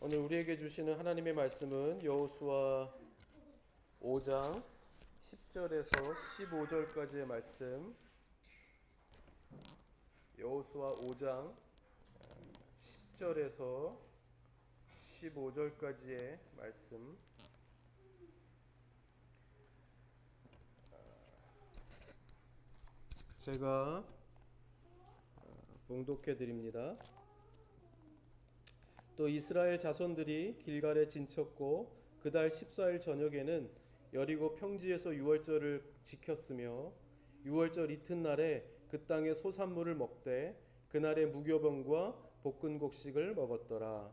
오늘 우리에게 주시는 하나님의 말씀은 여호수아 5장 10절에서 15절까지의 말씀. 여호수아 5장 10절에서 15절까지의 말씀. 제가 봉독해 드립니다. 또 이스라엘 자손들이 길갈에 진쳤고 그달 14일 저녁에는 여리고 평지에서 유월절을 지켰으며 유월절 이튿날에 그 땅의 소산물을 먹되 그날에 무교병과 볶은 곡식을 먹었더라.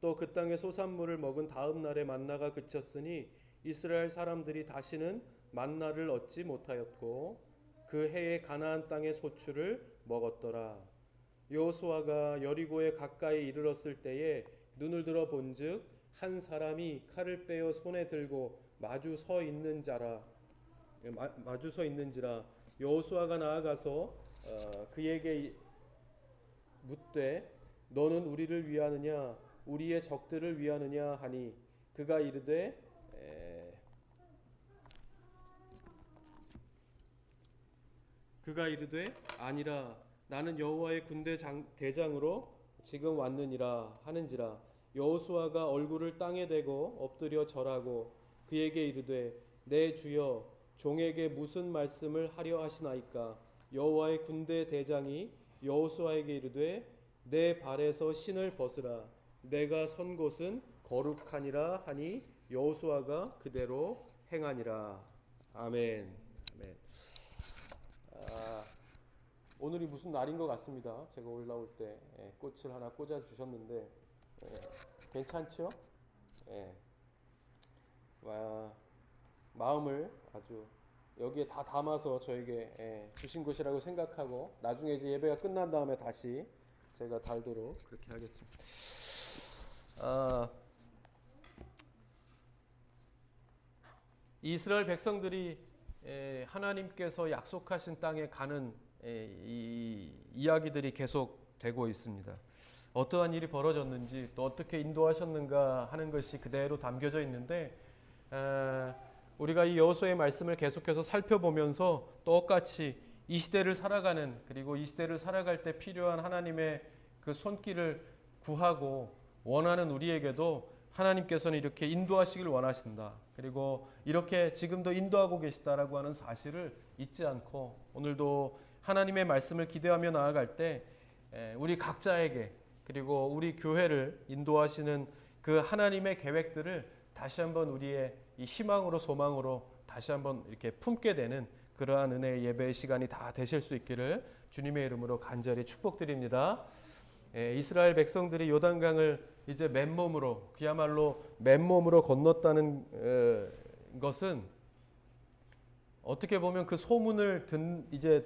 또 그 땅의 소산물을 먹은 다음 날에 만나가 그쳤으니 이스라엘 사람들이 다시는 만나를 얻지 못하였고 그 해에 가나안 땅의 소출을 먹었더라. 여호수아가 여리고에 가까이 이르렀을 때에 눈을 들어 본즉 한 사람이 칼을 빼어 손에 들고 마주 서 있는지라 여호수아가 나아가서 그에게 묻되 너는 우리를 위하느냐 우리의 적들을 위하느냐 하니 그가 이르되 아니라 나는 여호와의 군대 대장으로 지금 왔느니라 하는지라. 여호수아가 얼굴을 땅에 대고 엎드려 절하고 그에게 이르되 내 주여 종에게 무슨 말씀을 하려 하시나이까. 여호와의 군대 대장이 여호수아에게 이르되 내 발에서 신을 벗으라 내가 선 곳은 거룩하니라 하니 여호수아가 그대로 행하니라. 아멘. 아멘. 오늘이 무슨 날인 것 같습니다. 제가 올라올 때 꽃을 하나 꽂아 주셨는데 괜찮죠? 마음을 아주 여기에 다 담아서 저에게 주신 것이라고 생각하고 나중에 이제 예배가 끝난 다음에 다시 제가 달도록 그렇게 하겠습니다. 이스라엘 백성들이 하나님께서 약속하신 땅에 가는 이 이야기들이 계속 되고 있습니다. 어떠한 일이 벌어졌는지 또 어떻게 인도하셨는가 하는 것이 그대로 담겨져 있는데 우리가 이 여호수아의 말씀을 계속해서 살펴보면서 똑같이 이 시대를 살아가는 그리고 이 시대를 살아갈 때 필요한 하나님의 그 손길을 구하고 원하는 우리에게도 하나님께서는 이렇게 인도하시길 원하신다. 그리고 이렇게 지금도 인도하고 계시다라고 하는 사실을 잊지 않고 오늘도 하나님의 말씀을 기대하며 나아갈 때 우리 각자에게 그리고 우리 교회를 인도하시는 그 하나님의 계획들을 다시 한번 우리의 이 희망으로 소망으로 다시 한번 이렇게 품게 되는 그러한 은혜의 예배의 시간이 다 되실 수 있기를 주님의 이름으로 간절히 축복드립니다. 이스라엘 백성들이 요단강을 이제 맨몸으로 그야말로 맨몸으로 건넜다는 것은 어떻게 보면 그 소문을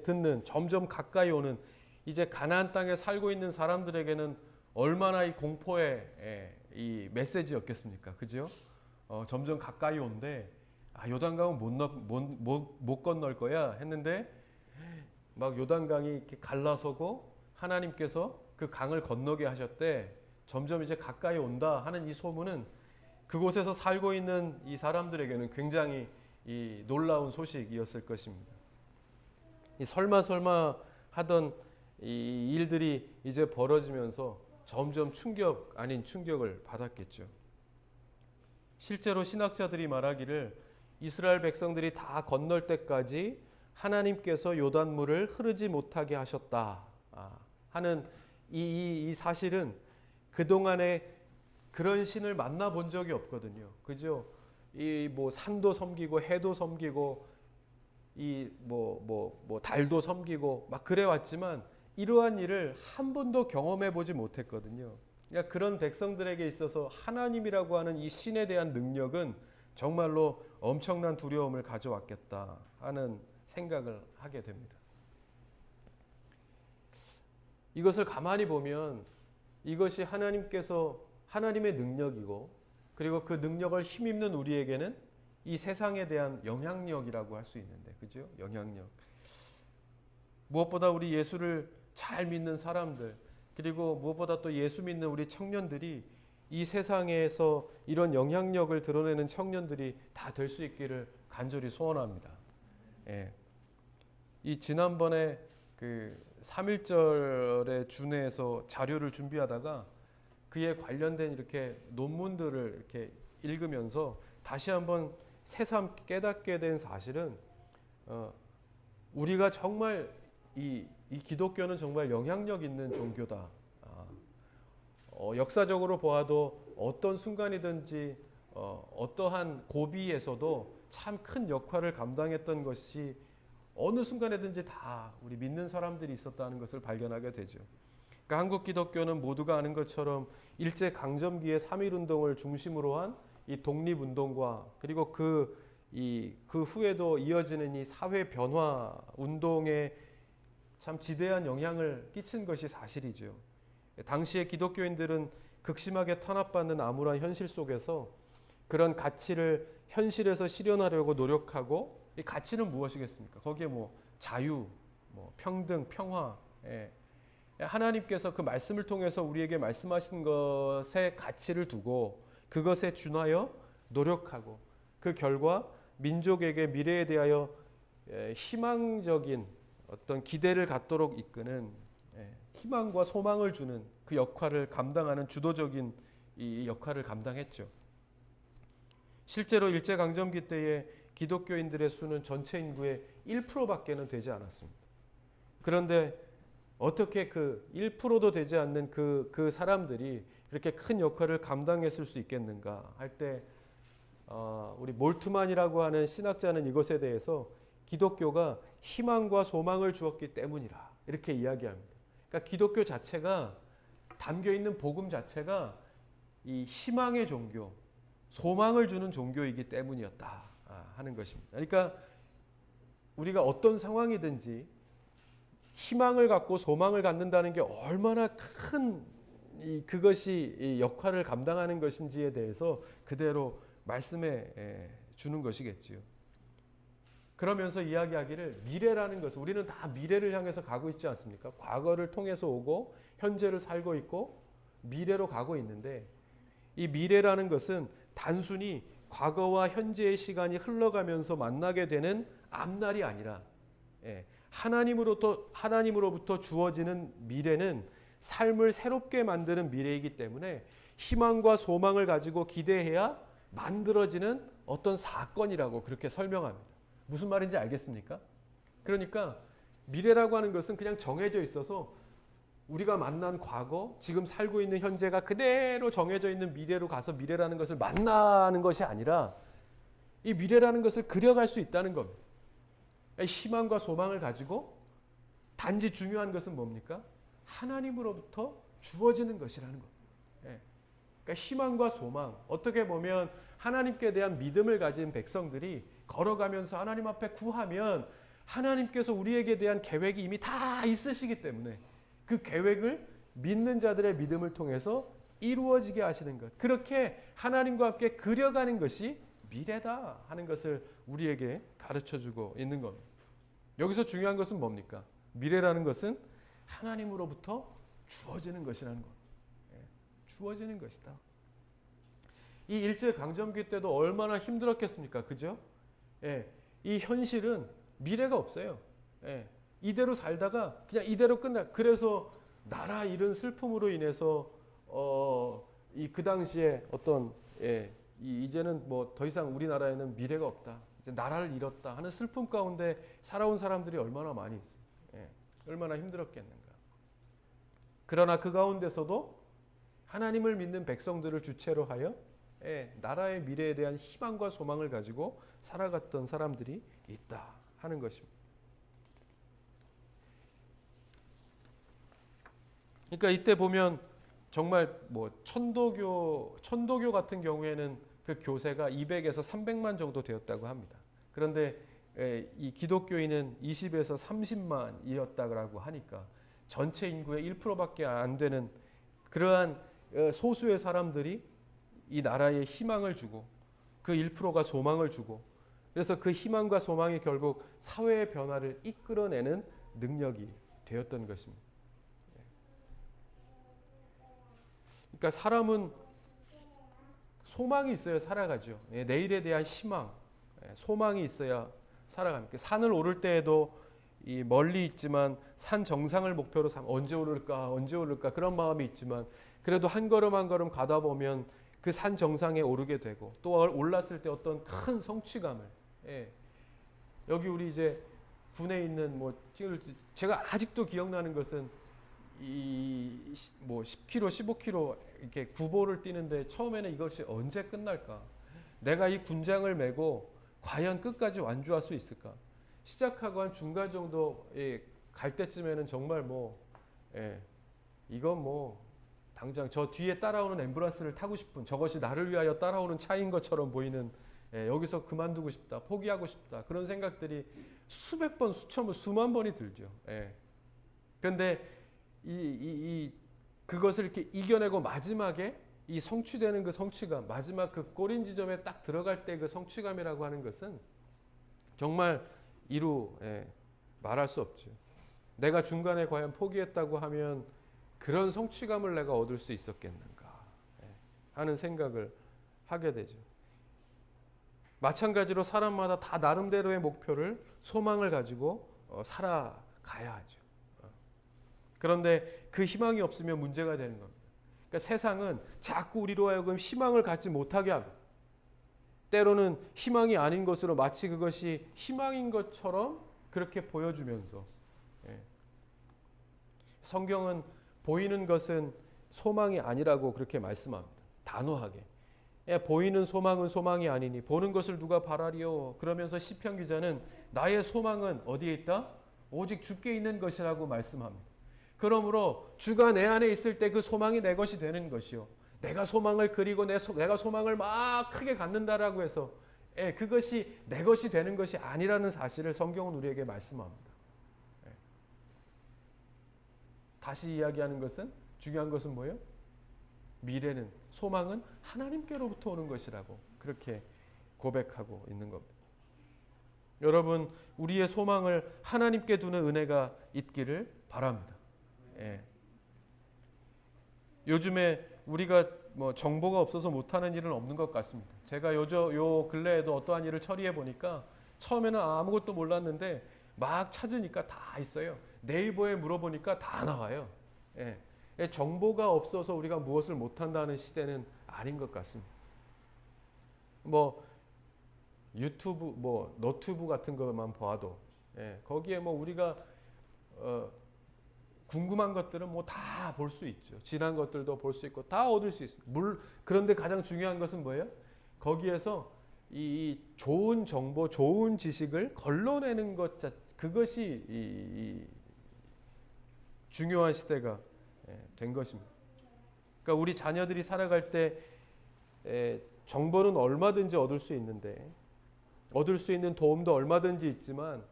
듣는 점점 가까이 오는 이제 가나안 땅에 살고 있는 사람들에게는 얼마나 이 공포의 이 메시지였겠습니까? 그죠? 점점 가까이 온데 요단강은 못 건널 거야 했는데 막 요단강이 이렇게 갈라서고 하나님께서 그 강을 건너게 하셨대. 점점 이제 가까이 온다 하는 이 소문은 그곳에서 살고 있는 이 사람들에게는 굉장히 이 놀라운 소식이었을 것입니다. 이 설마 하던 이 일들이 이제 벌어지면서 점점 충격 아닌 충격을 받았겠죠. 실제로 신학자들이 말하기를 이스라엘 백성들이 다 건널 때까지 하나님께서 요단물을 흐르지 못하게 하셨다 하는 이 사실은 그동안에 그런 신을 만나본 적이 없거든요. 그죠? 이 뭐 산도 섬기고 해도 섬기고 이 달도 섬기고 막 그래 왔지만 이러한 일을 한 번도 경험해 보지 못했거든요. 그러니까 그런 백성들에게 있어서 하나님이라고 하는 이 신에 대한 능력은 정말로 엄청난 두려움을 가져왔겠다 하는 생각을 하게 됩니다. 이것을 가만히 보면 이것이 하나님의 능력이고 그리고 그 능력을 힘입는 우리에게는 이 세상에 대한 영향력이라고 할 수 있는데, 그죠? 영향력. 무엇보다 우리 예수를 잘 믿는 사람들, 그리고 무엇보다 또 예수 믿는 우리 청년들이 이 세상에서 이런 영향력을 드러내는 청년들이 다 될 수 있기를 간절히 소원합니다. 예. 이 지난번에 그 3.1절에 준해서 자료를 준비하다가 그에 관련된 이렇게 논문들을 이렇게 읽으면서 다시 한번 새삼 깨닫게 된 사실은 우리가 정말 이 기독교는 정말 영향력 있는 종교다. 역사적으로 보아도 어떤 순간이든지 어떠한 고비에서도 참 큰 역할을 감당했던 것이 어느 순간에든지 다 우리 믿는 사람들이 있었다는 것을 발견하게 되죠. 그러니까 한국 기독교는 모두가 아는 것처럼 일제 강점기의 3.1운동을 중심으로 한 이 독립운동과 그리고 그 후에도 이어지는 이 사회 변화 운동에 참 지대한 영향을 끼친 것이 사실이죠. 당시의 기독교인들은 극심하게 탄압받는 암울한 현실 속에서 그런 가치를 현실에서 실현하려고 노력하고, 이 가치는 무엇이겠습니까? 거기에 뭐 자유, 뭐 평등, 평화, 하나님께서 그 말씀을 통해서 우리에게 말씀하신 것에 가치를 두고 그것에 준하여 노력하고 그 결과 민족에게 미래에 대하여 희망적인 어떤 기대를 갖도록 이끄는 희망과 소망을 주는 그 역할을 감당하는 주도적인 이 역할을 감당했죠. 실제로 일제강점기 때에 기독교인들의 수는 전체 인구의 1%밖에는 되지 않았습니다. 그런데 어떻게 그 1%도 되지 않는 그 사람들이 이렇게 큰 역할을 감당했을 수 있겠는가 할 때 우리 몰트만이라고 하는 신학자는 이것에 대해서 기독교가 희망과 소망을 주었기 때문이라 이렇게 이야기합니다. 그러니까 기독교 자체가 담겨 있는 복음 자체가 이 희망의 종교, 소망을 주는 종교이기 때문이었다 하는 것입니다. 그러니까 우리가 어떤 상황이든지 희망을 갖고 소망을 갖는다는 게 얼마나 큰 그것이 역할을 감당하는 것인지에 대해서 그대로 말씀해 주는 것이겠지요. 그러면서 이야기하기를 미래라는 것은 우리는 다 미래를 향해서 가고 있지 않습니까? 과거를 통해서 오고 현재를 살고 있고 미래로 가고 있는데 이 미래라는 것은 단순히 과거와 현재의 시간이 흘러가면서 만나게 되는 앞날이 아니라 하나님으로부터 주어지는 미래는 삶을 새롭게 만드는 미래이기 때문에 희망과 소망을 가지고 기대해야 만들어지는 어떤 사건이라고 그렇게 설명합니다. 무슨 말인지 알겠습니까? 그러니까 미래라고 하는 것은 그냥 정해져 있어서 우리가 만난 과거, 지금 살고 있는 현재가 그대로 정해져 있는 미래로 가서 미래라는 것을 만나는 것이 아니라 이 미래라는 것을 그려갈 수 있다는 겁니다. 희망과 소망을 가지고 단지 중요한 것은 뭡니까? 하나님으로부터 주어지는 것이라는 것. 그러니까 희망과 소망, 어떻게 보면 하나님께 대한 믿음을 가진 백성들이 걸어가면서 하나님 앞에 구하면 하나님께서 우리에게 대한 계획이 이미 다 있으시기 때문에 그 계획을 믿는 자들의 믿음을 통해서 이루어지게 하시는 것. 그렇게 하나님과 함께 그려가는 것이 미래다 하는 것을 우리에게 가르쳐주고 있는 겁니다. 여기서 중요한 것은 뭡니까? 미래라는 것은 하나님으로부터 주어지는 것이라는 것. 주어지는 것이다. 이 일제강점기 때도 얼마나 힘들었겠습니까? 그죠? 이 현실은 미래가 없어요. 이대로 살다가 그냥 이대로 끝나. 그래서 나라 잃은 슬픔으로 인해서 그 당시에 어떤 이제는 뭐 더 이상 우리나라에는 미래가 없다. 이제 나라를 잃었다 하는 슬픔 가운데 살아온 사람들이 얼마나 많이 있어요. 얼마나 힘들었겠는가. 그러나 그 가운데서도 하나님을 믿는 백성들을 주체로 하여 나라의 미래에 대한 희망과 소망을 가지고 살아갔던 사람들이 있다 하는 것입니다. 그러니까 이때 보면 정말 뭐 천도교 같은 경우에는 그 교세가 200에서 300만 정도 되었다고 합니다. 그런데 이 기독교인은 20에서 30만이었다고 하니까 전체 인구의 1%밖에 안 되는 그러한 소수의 사람들이 이 나라에 희망을 주고 그 1%가 소망을 주고 그래서 그 희망과 소망이 결국 사회의 변화를 이끌어내는 능력이 되었던 것입니다. 그러니까 사람은 소망이 있어야 살아가죠. 예, 내일에 대한 희망, 소망이 있어야 살아갑니다. 산을 오를 때에도 이 멀리 있지만 산 정상을 목표로 언제 오를까 그런 마음이 있지만 그래도 한 걸음 한 걸음 가다 보면 그 산 정상에 오르게 되고 또 올랐을 때 어떤 큰 성취감을 여기 우리 이제 군에 있는 제가 아직도 기억나는 것은 이 10km, 15km 이렇게 구보를 뛰는데 처음에는 이것이 언제 끝날까? 내가 이 군장을 메고 과연 끝까지 완주할 수 있을까? 시작하고 한 중간 정도 갈 때쯤에는 정말 이건 당장 저 뒤에 따라오는 앰뷸런스를 타고 싶은 저것이 나를 위하여 따라오는 차인 것처럼 보이는 여기서 그만두고 싶다, 포기하고 싶다 그런 생각들이 수백 번, 수천 번, 수만 번이 들죠. 그런데 그것을 이렇게 이겨내고 마지막에 이 성취되는 그 성취감, 마지막 그 꼬린 지점에 딱 들어갈 때 그 성취감이라고 하는 것은 정말 말할 수 없죠. 내가 중간에 과연 포기했다고 하면 그런 성취감을 내가 얻을 수 있었겠는가 하는 생각을 하게 되죠. 마찬가지로 사람마다 다 나름대로의 목표를 소망을 가지고 살아가야 하죠. 그런데 그 희망이 없으면 문제가 되는 겁니다. 그러니까 세상은 자꾸 우리로 하여금 희망을 갖지 못하게 하고 때로는 희망이 아닌 것으로 마치 그것이 희망인 것처럼 그렇게 보여주면서 성경은 보이는 것은 소망이 아니라고 그렇게 말씀합니다. 단호하게. 보이는 소망은 소망이 아니니 보는 것을 누가 바라리요. 그러면서 시편 기자는 나의 소망은 어디에 있다? 오직 주께 있는 것이라고 말씀합니다. 그러므로 주가 내 안에 있을 때 그 소망이 내 것이 되는 것이요. 내가 소망을 그리고 내가 소망을 막 크게 갖는다라고 해서 그것이 내 것이 되는 것이 아니라는 사실을 성경은 우리에게 말씀합니다. 다시 이야기하는 것은 중요한 것은 뭐예요? 미래는 소망은 하나님께로부터 오는 것이라고 그렇게 고백하고 있는 겁니다. 여러분 우리의 소망을 하나님께 두는 은혜가 있기를 바랍니다. 요즘에 우리가 정보가 없어서 못하는 일은 없는 것 같습니다. 제가 요 근래에도 어떠한 일을 처리해 보니까 처음에는 아무것도 몰랐는데 막 찾으니까 다 있어요. 네이버에 물어보니까 다 나와요. 정보가 없어서 우리가 무엇을 못한다는 시대는 아닌 것 같습니다. 유튜브, 너튜브 같은 것만 봐도 거기에 우리가 궁금한 것들은 다 볼 수 있죠. 지난 것들도 볼 수 있고 다 얻을 수 있어요. 그런데 가장 중요한 것은 뭐예요? 거기에서 이 좋은 정보, 좋은 지식을 걸러내는 그것이 중요한 시대가 된 것입니다. 그러니까 우리 자녀들이 살아갈 때 정보는 얼마든지 얻을 수 있는데 얻을 수 있는 도움도 얼마든지 있지만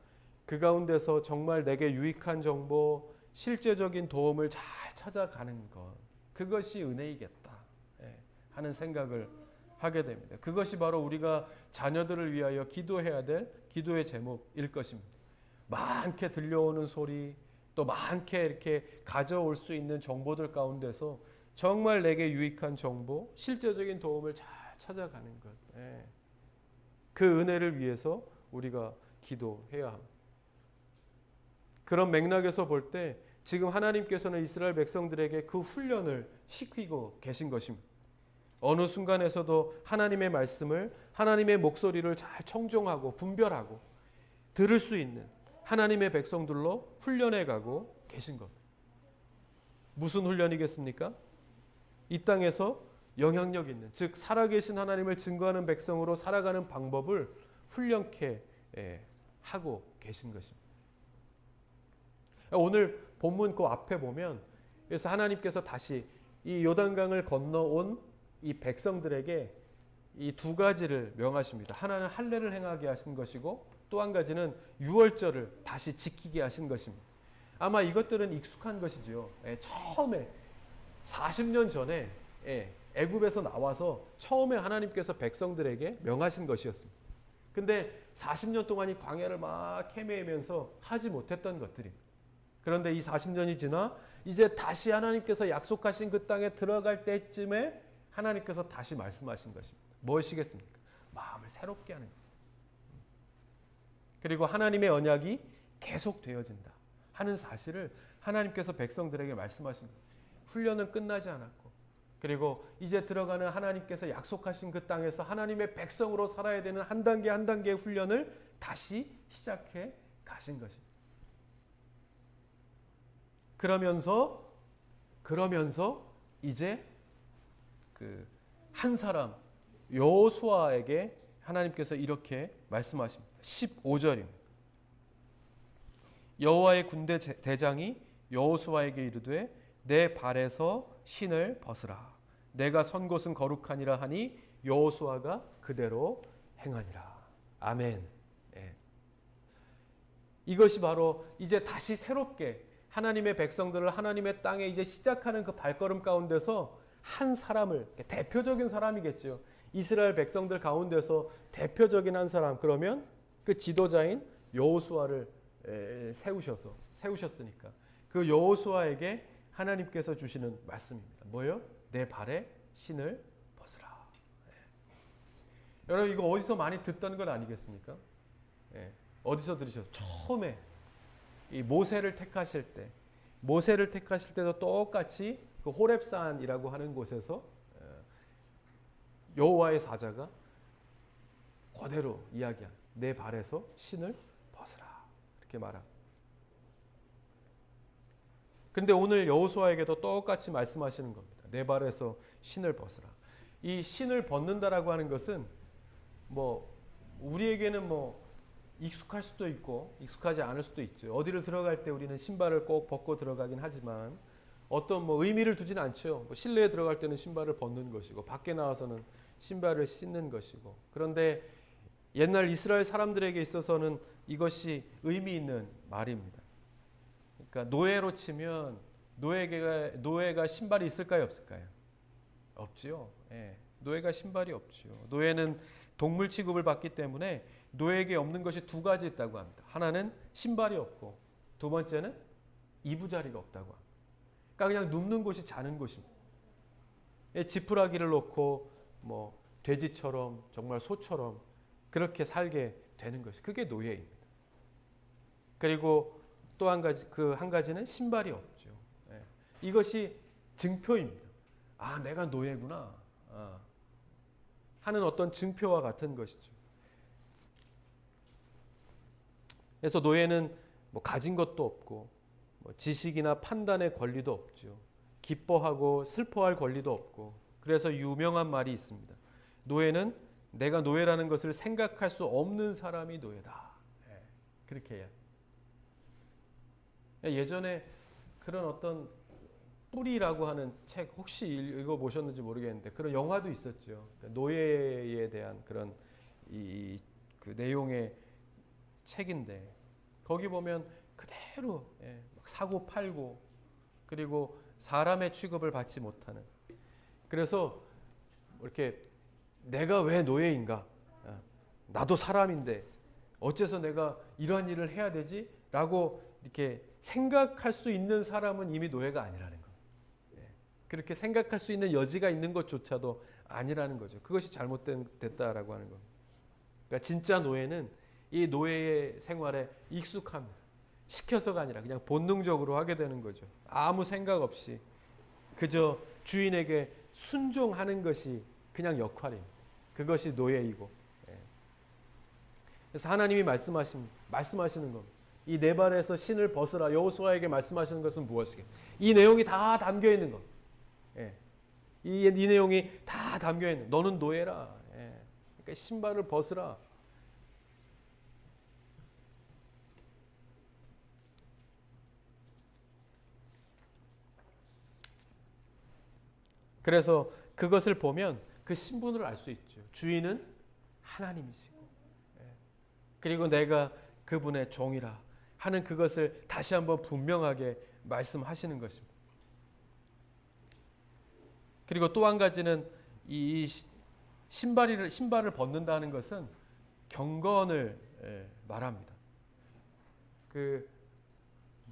그 가운데서 정말 내게 유익한 정보, 실제적인 도움을 잘 찾아가는 것, 그것이 은혜이겠다 하는 생각을 하게 됩니다. 그것이 바로 우리가 자녀들을 위하여 기도해야 될 기도의 제목일 것입니다. 많게 들려오는 소리, 또 많게 이렇게 가져올 수 있는 정보들 가운데서 정말 내게 유익한 정보, 실제적인 도움을 잘 찾아가는 것. 그 은혜를 위해서 우리가 기도해야 합니다. 그런 맥락에서 볼 때 지금 하나님께서는 이스라엘 백성들에게 그 훈련을 시키고 계신 것입니다. 어느 순간에서도 하나님의 말씀을, 하나님의 목소리를 잘 청종하고 분별하고 들을 수 있는 하나님의 백성들로 훈련해가고 계신 것. 무슨 훈련이겠습니까? 이 땅에서 영향력 있는, 즉 살아계신 하나님을 증거하는 백성으로 살아가는 방법을 훈련케 하고 계신 것입니다. 오늘 본문 그 앞에 보면 그래서 하나님께서 다시 이 요단강을 건너온 이 백성들에게 이 두 가지를 명하십니다. 하나는 할례를 행하게 하신 것이고 또 한 가지는 유월절을 다시 지키게 하신 것입니다. 아마 이것들은 익숙한 것이죠. 처음에 40년 전에 애굽에서 나와서 처음에 하나님께서 백성들에게 명하신 것이었습니다. 근데 40년 동안 이 광야를 막 헤매면서 하지 못했던 것들입니다. 그런데 이 40년이 지나 이제 다시 하나님께서 약속하신 그 땅에 들어갈 때쯤에 하나님께서 다시 말씀하신 것입니다. 무엇이겠습니까? 마음을 새롭게 하는 것. 그리고 하나님의 언약이 계속되어진다 하는 사실을 하나님께서 백성들에게 말씀하신 거예요. 훈련은 끝나지 않았고, 그리고 이제 들어가는 하나님께서 약속하신 그 땅에서 하나님의 백성으로 살아야 되는 한 단계 한 단계의 훈련을 다시 시작해 가신 것입니다. 그러면서 이제 그 한 사람 여호수아에게 하나님께서 이렇게 말씀하십니다. 15절입니다. 여호와의 군대 대장이 여호수아에게 이르되 내 발에서 신을 벗으라. 내가 선 곳은 거룩하니라 하니 여호수아가 그대로 행하니라. 아멘. 예. 이것이 바로 이제 다시 새롭게 하나님의 백성들을 하나님의 땅에 이제 시작하는 그 발걸음 가운데서 한 사람을, 대표적인 사람이겠죠. 이스라엘 백성들 가운데서 대표적인 한 사람, 그러면 그 지도자인 여호수아를 세우셨으니까 그 여호수아에게 하나님께서 주시는 말씀입니다. 뭐요? 내 발에 신을 벗으라. 여러분 이거 어디서 많이 듣던 건 아니겠습니까? 어디서 들으셨어요? 처음에 이 모세를 택하실 때도 똑같이 그 호렙산이라고 하는 곳에서 여호와의 사자가 그대로 이야기한 내 발에서 신을 벗으라 이렇게 말합니다. 근데 오늘 여호수아에게도 똑같이 말씀하시는 겁니다. 내 발에서 신을 벗으라. 이 신을 벗는다라고 하는 것은 뭐 우리에게는 뭐 익숙할 수도 있고 익숙하지 않을 수도 있죠. 어디를 들어갈 때 우리는 신발을 꼭 벗고 들어가긴 하지만 어떤 뭐 의미를 두진 않죠. 뭐 실내에 들어갈 때는 신발을 벗는 것이고 밖에 나와서는 신발을 신는 것이고. 그런데 옛날 이스라엘 사람들에게 있어서는 이것이 의미 있는 말입니다. 그러니까 노예로 치면 노예가 신발이 있을까요, 없을까요? 없지요. 예. 노예가 신발이 없지요. 노예는 동물 취급을 받기 때문에 노예에게 없는 것이 두 가지 있다고 합니다. 하나는 신발이 없고 두 번째는 이부자리가 없다고 합니다. 그러니까 그냥 눕는 곳이 자는 곳입니다. 지푸라기를 놓고 뭐 돼지처럼 정말 소처럼 그렇게 살게 되는 것이 그게 노예입니다. 그리고 또 한 가지 그 한 가지는 신발이 없죠. 이것이 증표입니다. 아, 내가 노예구나 하는 어떤 증표와 같은 것이죠. 그래서 노예는 뭐 가진 것도 없고 뭐 지식이나 판단의 권리도 없죠. 기뻐하고 슬퍼할 권리도 없고. 그래서 유명한 말이 있습니다. 노예는 내가 노예라는 것을 생각할 수 없는 사람이 노예다. 그렇게 해야. 예전에 그런 어떤 뿌리라고 하는 책 혹시 읽어보셨는지 모르겠는데 그런 영화도 있었죠. 노예에 대한 그런 그 내용의 책인데 거기 보면 그대로 막 사고 팔고 그리고 사람의 취급을 받지 못하는. 그래서 이렇게 내가 왜 노예인가? 나도 사람인데 어째서 내가 이러한 일을 해야 되지? 라고 이렇게 생각할 수 있는 사람은 이미 노예가 아니라는 거예요. 그렇게 생각할 수 있는 여지가 있는 것조차도 아니라는 거죠. 그것이 잘못됐다라고 하는 겁니다. 그러니까 진짜 노예는 이 노예의 생활에 익숙합니다. 시켜서가 아니라 그냥 본능적으로 하게 되는 거죠. 아무 생각 없이 그저 주인에게 순종하는 것이 그냥 역할입니다. 그것이 노예이고. 그래서 하나님이 말씀하시는 겁니다. 이 네 발에서 신을 벗으라 여호수아에게 말씀하시는 것은 무엇이겠어요? 이 내용이 다 담겨 있는 것. 이 내용이 다 담겨 있는. 너는 노예라. 그러니까 신발을 벗으라. 그래서 그것을 보면 그 신분을 알 수 있죠. 주인은 하나님이시고, 그리고 내가 그분의 종이라 하는 그것을 다시 한번 분명하게 말씀하시는 것입니다. 그리고 또 한 가지는 이 신발을 벗는다는 것은 경건을 말합니다. 그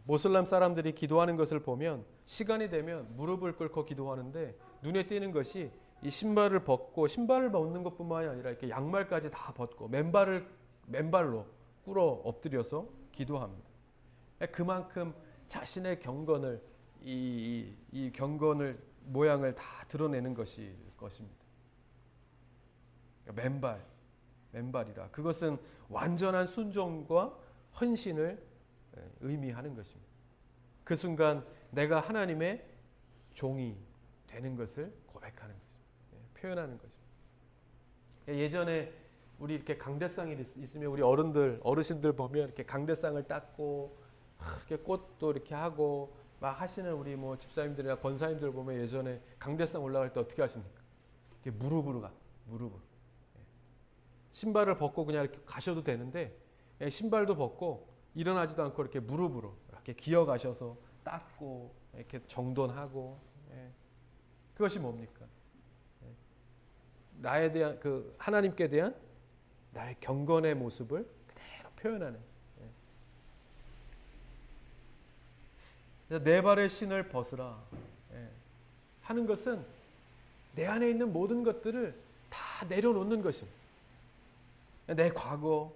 모슬람 사람들이 기도하는 것을 보면 시간이 되면 무릎을 꿇고 기도하는데 눈에 띄는 것이 이 신발을 벗고 신발을 벗는 것뿐만이 아니라 이렇게 양말까지 다 벗고 맨발로 꿇어 엎드려서 기도합니다. 그만큼 자신의 경건을 이 경건을 모양을 다 드러내는 것입니다. 맨발이라 그것은 완전한 순종과 헌신을 의미하는 것입니다. 그 순간 내가 하나님의 종이 되는 것을 고백하는 것입니다. 표현하는 것입니다. 예전에 우리 이렇게 강대상이 있으면 우리 어르신들 보면 이렇게 강대상을 닦고 이렇게 꽃도 이렇게 하고 막 하시는 우리 뭐 집사님들이나 권사님들 보면 예전에 강대상 올라갈 때 어떻게 하십니까? 이렇게 무릎으로. 신발을 벗고 그냥 이렇게 가셔도 되는데 신발도 벗고 일어나지도 않고 이렇게 무릎으로 이렇게 기어가셔서 닦고 이렇게 정돈하고 그것이 뭡니까? 나에 대한 그 하나님께 대한 나의 경건의 모습을 그대로 표현하는. 내 발의 신을 벗으라 하는 것은 내 안에 있는 모든 것들을 다 내려놓는 것입니다. 내 과거,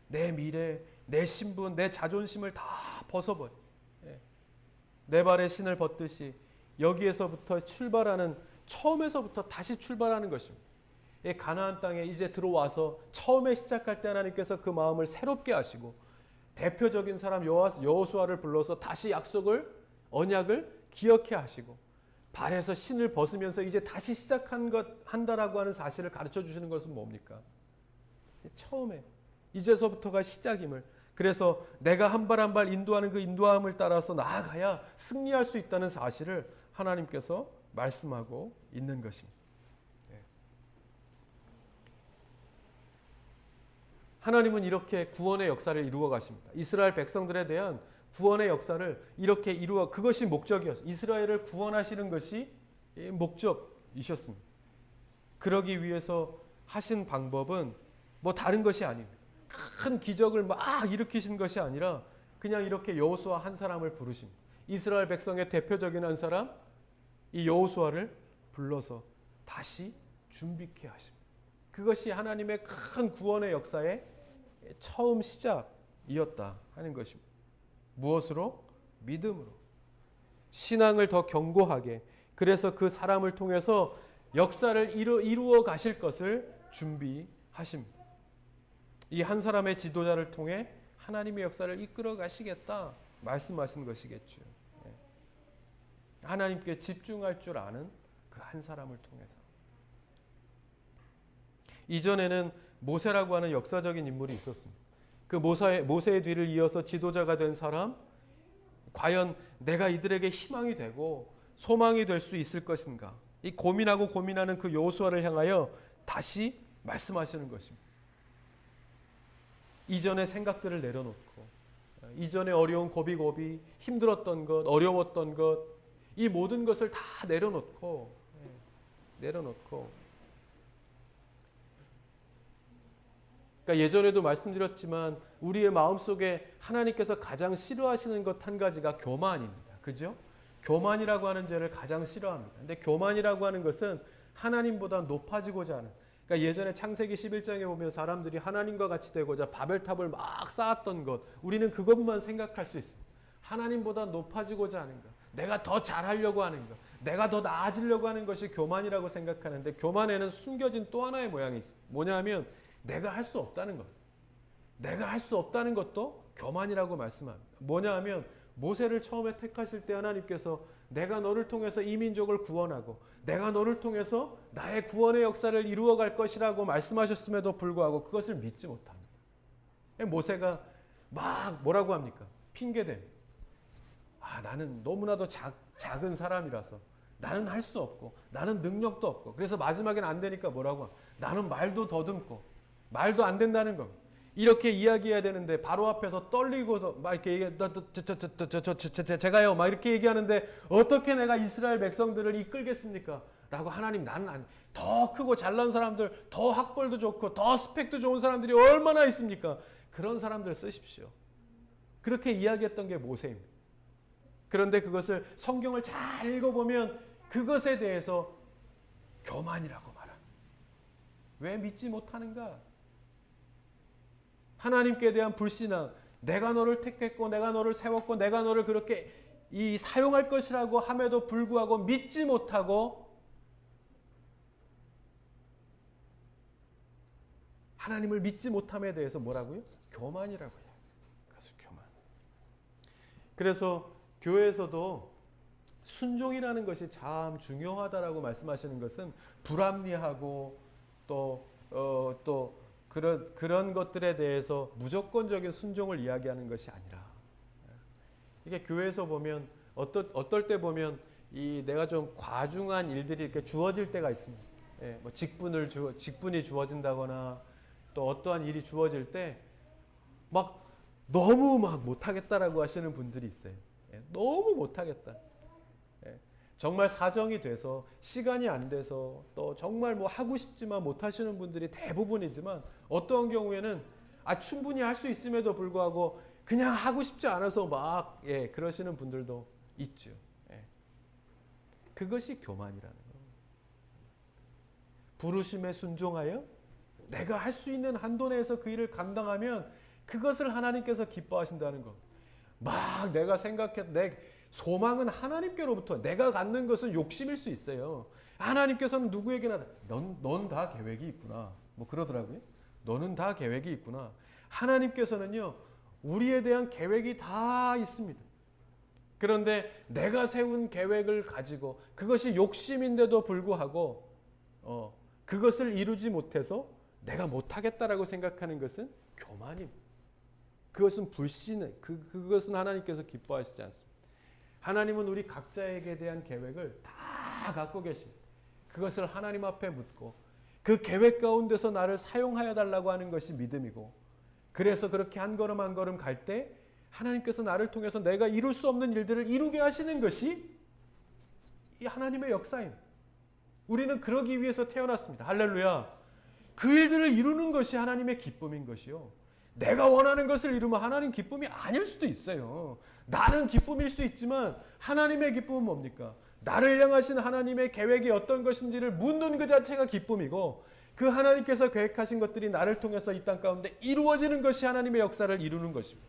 내 미래, 내 신분, 내 자존심을 다 벗어버려. 내 발의 신을 벗듯이 여기에서부터 출발하는 처음에서부터 다시 출발하는 것입니다. 가나안 땅에 이제 들어와서 처음에 시작할 때 하나님께서 그 마음을 새롭게 하시고 대표적인 사람 여호수아를 불러서 다시 언약을 기억해 하시고 발에서 신을 벗으면서 이제 다시 한다라고 하는 사실을 가르쳐 주시는 것은 뭡니까? 처음에 이제서부터가 시작임을. 그래서 내가 한 발 한 발 인도하는 그 인도함을 따라서 나아가야 승리할 수 있다는 사실을 하나님께서 말씀하고 있는 것입니다. 하나님은 이렇게 구원의 역사를 이루어 가십니다. 이스라엘 백성들에 대한 구원의 역사를 이렇게 그것이 목적이었어요. 이스라엘을 구원하시는 것이 목적이셨습니다. 그러기 위해서 하신 방법은 뭐 다른 것이 아닙니다. 큰 기적을 막 일으키신 것이 아니라 그냥 이렇게 여호수아 한 사람을 부르십니다. 이스라엘 백성의 대표적인 한 사람 이 여호수아를 불러서 다시 준비케 하십니다. 그것이 하나님의 큰 구원의 역사의 처음 시작이었다 하는 것입니다. 무엇으로? 믿음으로. 신앙을 더 견고하게. 그래서 그 사람을 통해서 역사를 이루어 가실 것을 준비하십니다. 이 한 사람의 지도자를 통해 하나님의 역사를 이끌어 가시겠다 말씀하신 것이겠죠. 하나님께 집중할 줄 아는 그 한 사람을 통해서. 이전에는 모세라고 하는 역사적인 인물이 있었습니다. 그 모세의 뒤를 이어서 지도자가 된 사람, 과연 내가 이들에게 희망이 되고 소망이 될 수 있을 것인가? 이 고민하는 그 여호수아를 향하여 다시 말씀하시는 것입니다. 이전의 생각들을 내려놓고, 이전에 어려운 고비고비, 힘들었던 것, 어려웠던 것, 이 모든 것을 다 내려놓고 그러니까 예전에도 말씀드렸지만 우리의 마음속에 하나님께서 가장 싫어하시는 것 한 가지가 교만입니다. 그죠? 교만이라고 하는 죄를 가장 싫어합니다. 근데 교만이라고 하는 것은 하나님보다 높아지고자 하는. 그러니까 예전에 창세기 11장에 보면 사람들이 하나님과 같이 되고자 바벨탑을 막 쌓았던 것, 우리는 그것만 생각할 수 있습니다. 하나님보다 높아지고자 하는 것, 내가 더 잘하려고 하는 것, 내가 더 나아지려고 하는 것이 교만이라고 생각하는데, 교만에는 숨겨진 또 하나의 모양이 있습니다. 뭐냐면 내가 할 수 없다는 것. 내가 할 수 없다는 것도 교만이라고 말씀합니다. 뭐냐 하면 모세를 처음에 택하실 때 하나님께서 내가 너를 통해서 이 민족을 구원하고 내가 너를 통해서 나의 구원의 역사를 이루어갈 것이라고 말씀하셨음에도 불구하고 그것을 믿지 못합니다. 모세가 막 뭐라고 합니까? 핑계대. 나는 너무나도 작은 사람이라서 나는 할 수 없고 나는 능력도 없고 그래서 마지막엔 안 되니까 뭐라고 하면 나는 말도 더듬고 말도 안 된다는 겁니다. 이렇게 이야기해야 되는데 바로 앞에서 떨리고 막 이렇게 제가요 막 이렇게 얘기하는데 어떻게 내가 이스라엘 백성들을 이끌겠습니까? 라고 하나님 나는 더 크고 잘난 사람들, 더 학벌도 좋고 더 스펙도 좋은 사람들이 얼마나 있습니까? 그런 사람들 쓰십시오. 그렇게 이야기했던 게 모세입니다. 그런데 그것을 성경을 잘 읽어보면 그것에 대해서 교만이라고 말합니다. 왜 믿지 못하는가? 하나님께 대한 불신앙, 내가 너를 택했고 내가 너를 세웠고 내가 너를 그렇게 사용할 것이라고 함에도 불구하고 믿지 못하고 하나님을 믿지 못함에 대해서 뭐라고요? 교만이라고 해요. 그래서 교만. 그래서 교회에서도 순종이라는 것이 참 중요하다라고 말씀하시는 것은 불합리하고 또 그런 것들에 대해서 무조건적인 순종을 이야기하는 것이 아니라, 이게 교회에서 보면 어떨 때 보면 내가 좀 과중한 일들이 이렇게 주어질 때가 있습니다. 예, 뭐 직분이 주어진다거나 또 어떠한 일이 주어질 때 막 너무 막 못하겠다라고 하시는 분들이 있어요. 예, 너무 못하겠다. 예, 정말 사정이 돼서 시간이 안 돼서 또 정말 뭐 하고 싶지만 못하시는 분들이 대부분이지만 어떠한 경우에는 충분히 할 수 있음에도 불구하고 그냥 하고 싶지 않아서 막 그러시는 분들도 있죠. 예. 그것이 교만이라는 거예요. 부르심에 순종하여 내가 할 수 있는 한도 내에서 그 일을 감당하면 그것을 하나님께서 기뻐하신다는 것. 막 내가 내 소망은 하나님께로부터, 내가 갖는 것은 욕심일 수 있어요. 하나님께서는 누구에게나 넌 다 계획이 있구나. 뭐 그러더라고요. 너는 다 계획이 있구나. 하나님께서는요, 우리에 대한 계획이 다 있습니다. 그런데 내가 세운 계획을 가지고 그것이 욕심인데도 불구하고 그것을 이루지 못해서 내가 못하겠다라고 생각하는 것은 교만입니다. 그것은 불신의, 그것은 하나님께서 기뻐하시지 않습니다. 하나님은 우리 각자에게 대한 계획을 다 갖고 계십니다. 그것을 하나님 앞에 묻고 그 계획 가운데서 나를 사용하여 달라고 하는 것이 믿음이고, 그래서 그렇게 한 걸음 한 걸음 갈 때 하나님께서 나를 통해서 내가 이룰 수 없는 일들을 이루게 하시는 것이 이 하나님의 역사입니다. 우리는 그러기 위해서 태어났습니다. 할렐루야. 그 일들을 이루는 것이 하나님의 기쁨인 것이요. 내가 원하는 것을 이루면 하나님 기쁨이 아닐 수도 있어요. 나는 기쁨일 수 있지만 하나님의 기쁨은 뭡니까? 나를 향하신 하나님의 계획이 어떤 것인지를 묻는 그 자체가 기쁨이고, 그 하나님께서 계획하신 것들이 나를 통해서 이 땅 가운데 이루어지는 것이 하나님의 역사를 이루는 것입니다.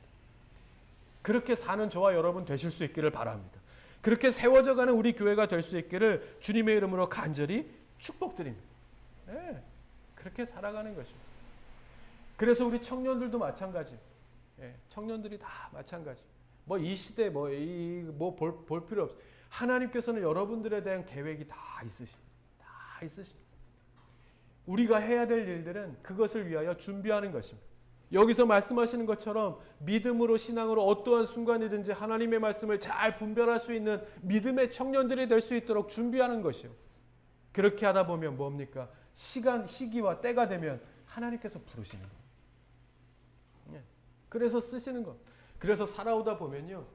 그렇게 사는 저와 여러분 되실 수 있기를 바랍니다. 그렇게 세워져가는 우리 교회가 될 수 있기를 주님의 이름으로 간절히 축복드립니다. 네, 그렇게 살아가는 것입니다. 그래서 우리 청년들도 마찬가지. 청년들이 다 마찬가지. 뭐 이 시대 볼 필요 없어요. 하나님께서는 여러분들에 대한 계획이 다 있으십니다. 다 있으십니다. 우리가 해야 될 일들은 그것을 위하여 준비하는 것입니다. 여기서 말씀하시는 것처럼 믿음으로, 신앙으로 어떠한 순간이든지 하나님의 말씀을 잘 분별할 수 있는 믿음의 청년들이 될 수 있도록 준비하는 것이요. 그렇게 하다 보면 뭡니까? 시기와 때가 되면 하나님께서 부르시는 것. 그래서 쓰시는 것. 그래서 살아오다 보면요,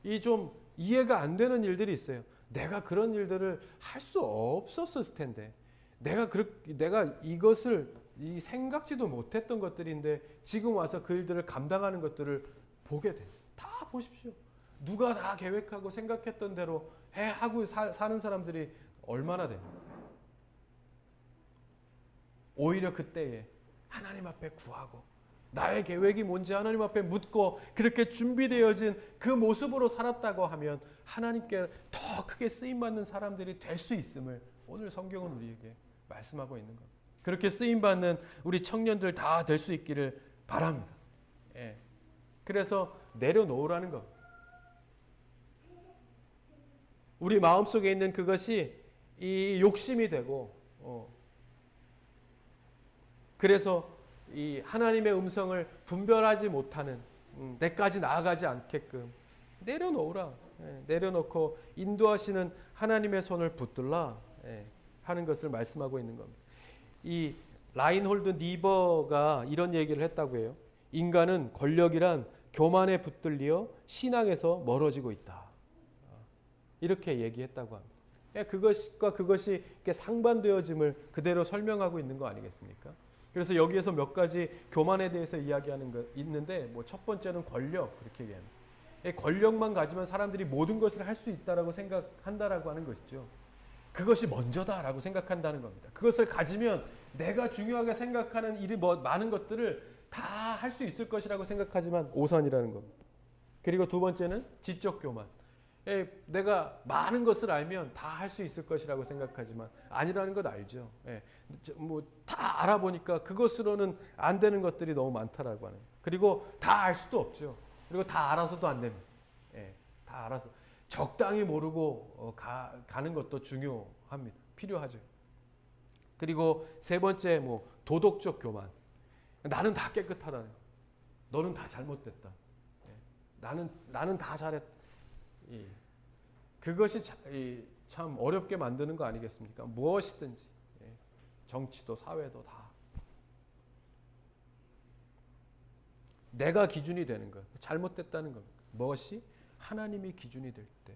이 좀 이해가 안 되는 일들이 있어요. 내가 그런 일들을 할 수 없었을 텐데, 내가 이것을 생각지도 못했던 것들인데 지금 와서 그 일들을 감당하는 것들을 보게 돼. 다 보십시오. 누가 다 계획하고 생각했던 대로 하고 사는 사람들이 얼마나 됩니까? 오히려 그때에 하나님 앞에 구하고 나의 계획이 뭔지 하나님 앞에 묻고 그렇게 준비되어진 그 모습으로 살았다고 하면 하나님께 더 크게 쓰임받는 사람들이 될 수 있음을 오늘 성경은 우리에게 말씀하고 있는 겁니다. 그렇게 쓰임받는 우리 청년들 다 될 수 있기를 바랍니다. 그래서 내려놓으라는 것. 우리 마음속에 있는 그것이 이 욕심이 되고, 그래서 이 하나님의 음성을 분별하지 못하는, 내까지 나아가지 않게끔 내려놓으라. 내려놓고 인도하시는 하나님의 손을 붙들라 하는 것을 말씀하고 있는 겁니다. 이 라인홀드 니버가 이런 얘기를 했다고 해요. 인간은 권력이란 교만에 붙들려 신앙에서 멀어지고 있다. 이렇게 얘기했다고 합니다. 그것과 그것이 상반되어짐을 그대로 설명하고 있는 거 아니겠습니까? 그래서 여기에서 몇 가지 교만에 대해서 이야기하는 거 있는데, 첫 번째는 권력, 그렇게 얘기합니다. 권력만 가지면 사람들이 모든 것을 할 수 있다라고 생각한다라고 하는 것이죠. 그것이 먼저다라고 생각한다는 겁니다. 그것을 가지면 내가 중요하게 생각하는 일이 많은 것들을 다 할 수 있을 것이라고 생각하지만 오산이라는 겁니다. 그리고 두 번째는 지적 교만. 내가 많은 것을 알면 다 할 수 있을 것이라고 생각하지만 아니라는 것 알죠. 다 알아보니까 그것으로는 안 되는 것들이 너무 많다라고 하는. 그리고 다 알 수도 없죠. 그리고 다 알아서도 안 됩니다. 다 알아서 적당히 모르고 가는 것도 중요합니다. 필요하죠. 그리고 세 번째 도덕적 교만. 나는 다 깨끗하다는. 너는 다 잘못됐다. 나는 다 잘했다. 그것이 참 어렵게 만드는 거 아니겠습니까? 무엇이든지 정치도 사회도 다 내가 기준이 되는 것, 잘못됐다는 겁니다. 무엇이 하나님이 기준이 될 때.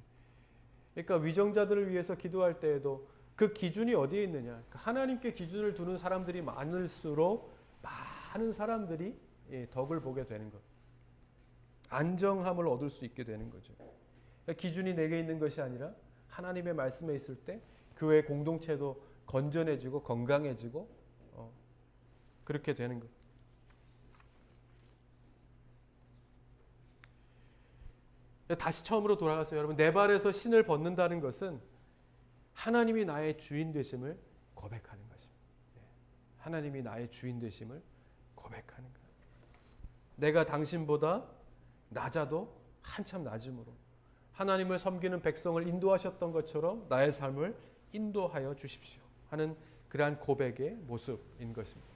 그러니까 위정자들을 위해서 기도할 때에도 그 기준이 어디에 있느냐? 그러니까 하나님께 기준을 두는 사람들이 많을수록 많은 사람들이 덕을 보게 되는 것. 안정함을 얻을 수 있게 되는 거죠. 그러니까 기준이 내게 있는 것이 아니라 하나님의 말씀에 있을 때 교회 공동체도 건전해지고 건강해지고 그렇게 되는 것. 다시 처음으로 돌아가서 여러분, 내 발에서 신을 벗는다는 것은 하나님이 나의 주인 되심을 고백하는 것입니다. 하나님이 나의 주인 되심을 고백하는 것. 내가 당신보다 낮아도 한참 낮음으로 하나님을 섬기는 백성을 인도하셨던 것처럼 나의 삶을 인도하여 주십시오 하는 그러한 고백의 모습인 것입니다.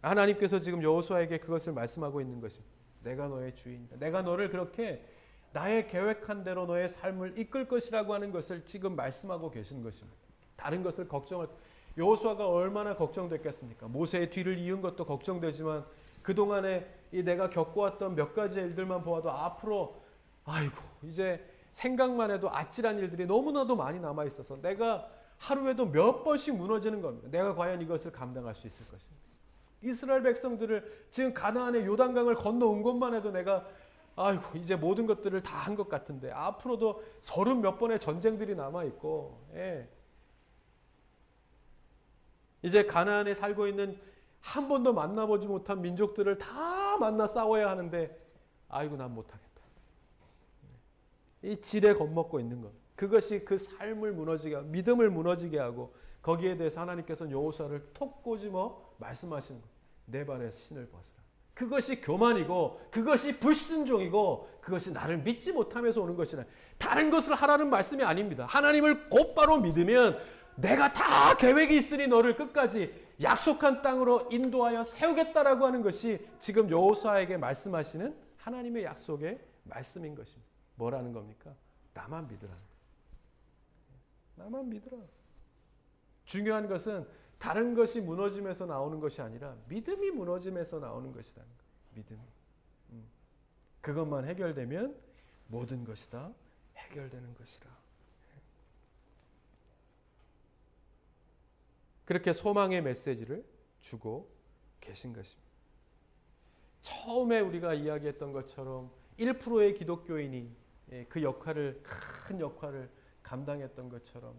하나님께서 지금 여호수아에게 그것을 말씀하고 있는 것입니다. 내가 너의 주인이다. 내가 너를 그렇게 나의 계획한 대로 너의 삶을 이끌 것이라고 하는 것을 지금 말씀하고 계신 것입니다. 다른 것을 여호수아가 얼마나 걱정됐겠습니까? 모세의 뒤를 이은 것도 걱정되지만 그동안에 내가 겪어왔던 몇 가지 일들만 보아도 앞으로 이제 생각만 해도 아찔한 일들이 너무나도 많이 남아있어서 내가 하루에도 몇 번씩 무너지는 겁니다. 내가 과연 이것을 감당할 수 있을 것입니다. 이스라엘 백성들을 지금 가나안의 요단강을 건너온 것만 해도 내가 이제 모든 것들을 다 한 것 같은데 앞으로도 30몇 번의 전쟁들이 남아있고 이제 가나안에 살고 있는 한 번도 만나보지 못한 민족들을 다 만나 싸워야 하는데 난 못하겠다. 이 지레 겁먹고 있는 것. 그것이 그 삶을 무너지게 하고 믿음을 무너지게 하고 거기에 대해서 하나님께서는 여호수아를 톡 꼬집어 말씀하시는 것. 내 발에 신을 벗으라. 그것이 교만이고 그것이 불순종이고 그것이 나를 믿지 못하면서 오는 것이라. 다른 것을 하라는 말씀이 아닙니다. 하나님을 곧바로 믿으면 내가 다 계획이 있으니 너를 끝까지 약속한 땅으로 인도하여 세우겠다라고 하는 것이 지금 여호수아에게 말씀하시는 하나님의 약속의 말씀인 것입니다. 뭐라는 겁니까? 나만 믿으라. 나만 믿으라. 중요한 것은 다른 것이 무너짐에서 나오는 것이 아니라 믿음이 무너짐에서 나오는 것이라는 거예요. 믿음이. 그것만 해결되면 모든 것이 다 해결되는 것이라. 그렇게 소망의 메시지를 주고 계신 것입니다. 처음에 우리가 이야기했던 것처럼 1%의 기독교인이 그 역할을, 큰 역할을 감당했던 것처럼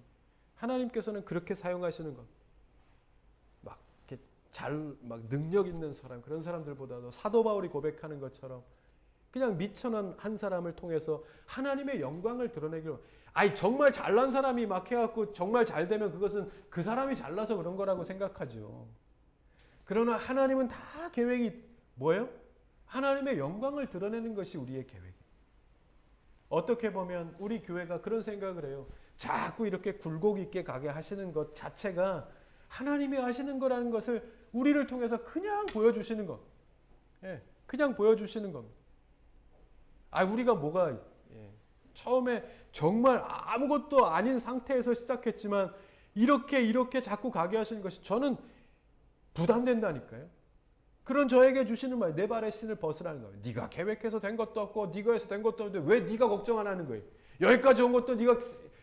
하나님께서는 그렇게 사용하시는 것. 막 능력 있는 사람, 그런 사람들보다도 사도 바울이 고백하는 것처럼 그냥 미천한 한 사람을 통해서 하나님의 영광을 드러내기로. 정말 잘난 사람이 막 해갖고 정말 잘 되면 그것은 그 사람이 잘나서 그런 거라고 생각하죠. 그러나 하나님은 다 계획이 뭐예요? 하나님의 영광을 드러내는 것이 우리의 계획이에요. 어떻게 보면 우리 교회가 그런 생각을 해요. 자꾸 이렇게 굴곡 있게 가게 하시는 것 자체가 하나님이 하시는 거라는 것을 우리를 통해서 그냥 보여주시는 것. 그냥 보여주시는 겁니다. 우리가 뭐가 처음에 정말 아무것도 아닌 상태에서 시작했지만 이렇게 자꾸 가게 하시는 것이 저는 부담된다니까요. 그런 저에게 주시는 말, 내 발에 신을 벗으라는 거예요. 네가 계획해서 된 것도 없고 네가 해서 된 것도 없는데 왜 네가 걱정 안 하는 거예요? 여기까지 온 것도 네가